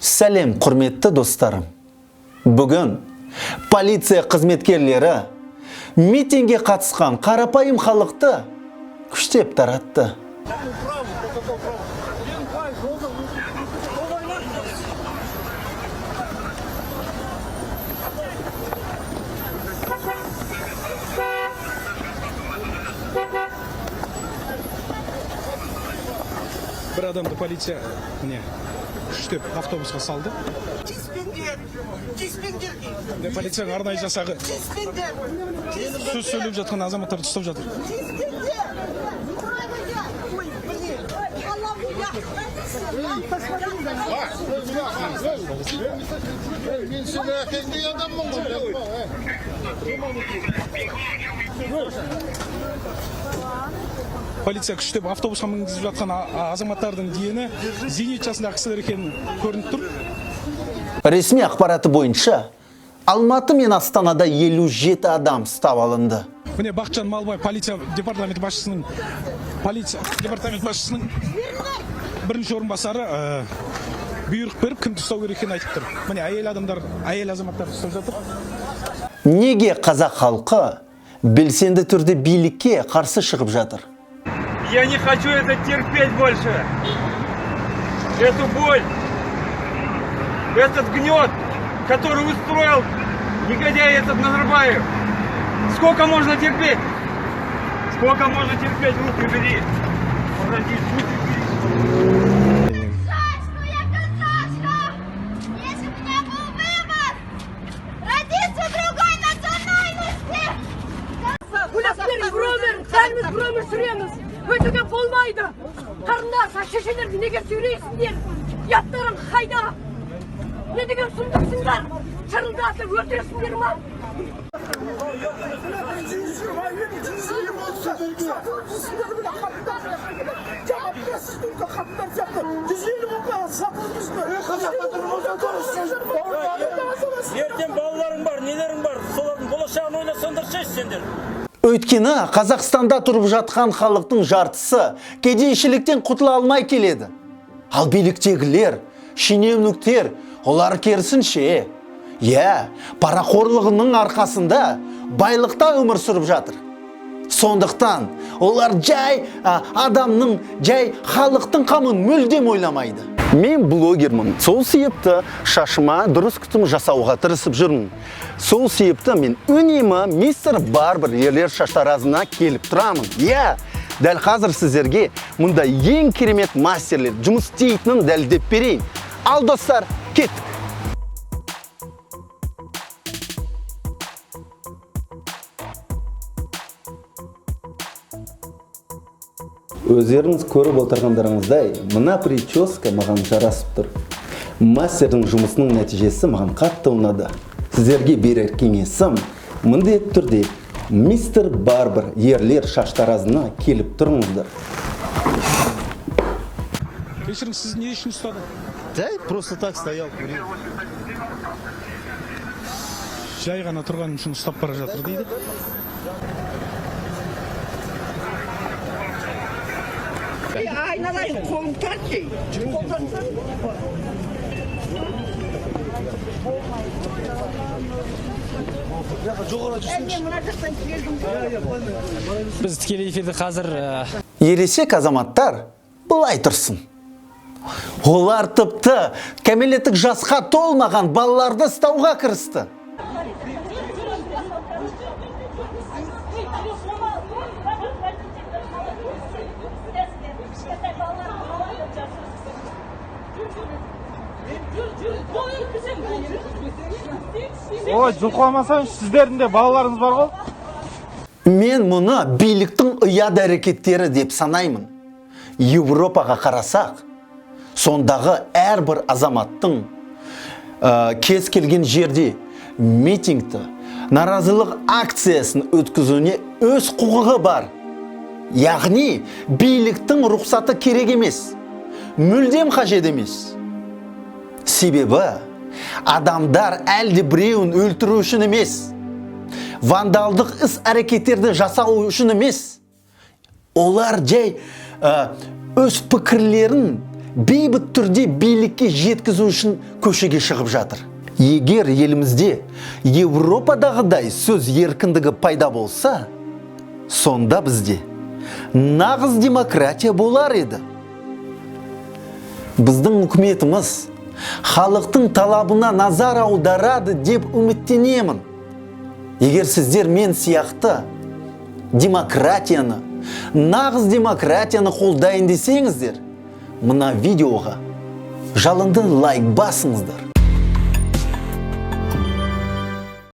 Сәлем, құрметті достарым. Бүгін полиция қызметкерлері митинге қатысқан қарапайым халықты күштеп таратты. Bir adamды полиция күштеп автобусқа салды. Полицияның арнайы жасағы сөз сөйлеп жатқан азаматтарды ұстап жатыр. Полиция күштеп автобусқа мінгізіп жатқан азаматтардың дені зейнет жасындағы кісілер екені көрініп тұр. Ресми ақпараты бойынша Алматы мен Астанада 57 адам ұстап алынды. Міне Бақытжан Малыбай полиция департамент басшысының бірінші орынбасары бұйрық беріп кімді ұстау керек екенін айтып тұр. Міне әйел азаматтарды ұстап жатыр. Неге қазақ халқы белсенді түрде билікке қарсы шығып жатыр? Я не хочу это терпеть больше. Эту боль, этот гнет, который устроил негодяй этот Назарбаев. Сколько можно терпеть? Сколько можно терпеть? Руки бери. Подожди, руки бери. Я казашка! Если у меня был выбор, родиться другой национальности! Kulakları vuramır, kalbimiz vuramır sürüyoruz. Ötüge bolmaydı. Karınlar, şişeler neger sürüyorsun diye. Yatlarım hayda. Ne diyor sundursınlar? Çarıldatı öldürsünler mi? Ертең балаларың бар, нелерің бар, солардың болашағын ойласаңдаршы сендер. Өйткені Қазақстанда тұрып жатқан халықтың жартысы кедейшіліктен құтыла алмай келеді. Ал биліктегілер, шенеуніктер, олар керісінше, парақорлығының арқасында байлықта өмір сүріп жатыр. Сондықтан олар жай халықтың қамын мүлдем ойламайды. Мен блогермін. Сол себепті шашыма дұрыс күтім жасауға тырысып жүрмін. Сол себепті мен үнемі мистер Барбер ерлер шаштаразына келіп тұрамын. Дәл қазір сіздерге мұнда ең керемет мастерлер жұмыс істейтінін дәлдеп берейін. Ал достар, кеттік. Өздеріңіз көріп отырғандарыңыздай, мына прическа маған жарасып тұр. Мастердің жұмысының нәтижесі маған қатты ұнады. Сіздерге берер кеңесім, міндетті түрде мистер Барбер ерлер шаштаразына келіп тұрыңыздар. Кешіріңіз, сіз не үшін ұстады? Жай, просто так стоял, курил. Жай ғана тұрған үшін ұстап бара жатыр дейді. Aynalayın, kolum ters şey. Біз тікелей эфирде қазір Ересек азаматтар былай тұрсын. Олар тіпті кәмелеттік жасқа толмаған балаларды ұстауға кірісті. Ой, жұқламасаң, сіздердің де балаларыңыз бар ғой? Мен мұны биліктің ұят әрекеттері деп санаймын. Европаға қарасақ, сондағы әрбір азаматтың кез келген жерде митингті, наразылық акциясын өткізуіне өз құқығы бар. Яғни, биліктің рұқсаты керек емес, мүлдем қажет емес. Себебі, адамдар әлде біреуін өлтіру үшін емес, вандалдық іс әрекеттерді жасау үшін емес. Олар жай өз пікірлерін бейбіт түрде билікке жеткізу үшін көшеге шығып жатыр. Егер елімізде Европадағыдай сөз еркіндігі пайда болса, сонда бізде нағыз демократия болар еді. Біздің үкіметіміз халықтың талабына назар аударады деп үміттенемін. Егер сіздер мен сияқты демократияны, нағыз демократияны қолдайын десеңіздер, мына видеоға жалынды лайк басыңыздар.